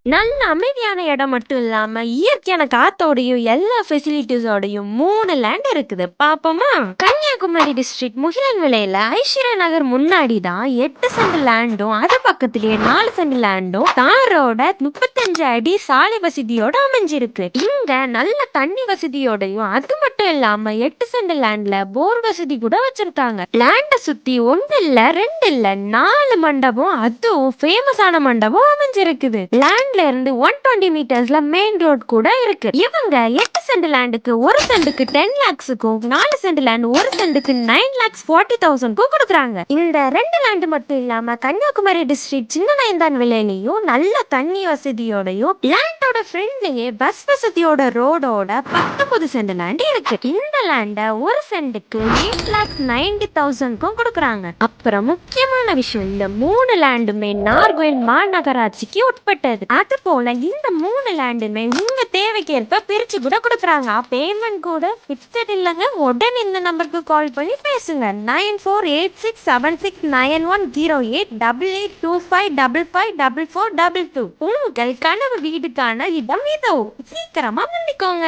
நல்ல அமைதியான இடம் மட்டும் இல்லாம, இயற்கையான காத்தோடையும், எல்லா ஃபெசிலிட்டீஸோடையும் 3 லேண்ட் இருக்குது. பாப்போமா? கன்னியாகுமரி டிஸ்ட்ரிக்ட் முகிலன்விளையில ஐஸ்வர்யா நகர் முன்னாடி தான் 8 சென்ட் லேண்டும், அது பக்கத்திலேயே 4 சென்ட் லேண்டும் தாரோட 35 அடி சாலை வசதியோட அமைஞ்சிருக்கு. இங்க நல்ல தண்ணி வசதியோடையும், அது மட்டும் இல்லாம 8 சென்ட் லேண்ட்ல போர் வசதி கூட வச்சிருக்காங்க. லேண்ட சுத்தி 1 இல்ல 2 இல்ல 4 மண்டபம், அதுவும் ஃபேமஸான மண்டபம் அமைஞ்சிருக்குது. லேண்ட்ல இருந்து 120 மீட்டர்ஸ்ல மெயின் ரோட் கூட இருக்கு. இவங்க 8 சென்ட் லேண்டுக்கு 1 சென்ட்டுக்கு 10 லேக்ஸுக்கும், 4 சென்ட் லேண்ட் 1 சென்ட்டுக்கு 9,40,000க்கும் கொடுக்குறாங்க. இந்த 2 லேண்ட் மட்டும் இல்லாம கன்னியாகுமரி டிஸ்ட்ரிக்ட் சின்ன நயன்தான் விலையிலையும் நல்ல தண்ணி வசதியோடையும், லேண்டோட ஃப்ரெண்ட்லயே பஸ் வசதியோட ரோடோட 19 சென்ட் லேண்ட் இருக்கு. இந்த லேண்ட 1 சென்ட்டுக்கு 8,90,000க்கும் கொடுக்குறாங்க. அப்புறம் முக்கியமான விஷயம், இந்த 3 லேண்டுமே நாகர்கோயில் மாநகராட்சிக்கு உட்பட்டது. அது போல இந்த 3 லேண்டுமே உங்க தேவைக்கேற்ப பிரிச்சு கூட கொடுக்குறாங்க. பேமெண்ட் கூட ஃபிக்ஸட் இல்லைங்க. உடனே இந்த நம்பருக்கு கால் பண்ணி பேசுங்க. 94867108882555554422. உங்கள் கனவு வீடுக்கான இடம் இதோ. சீக்கிரமா பண்ணிக்கோங்க.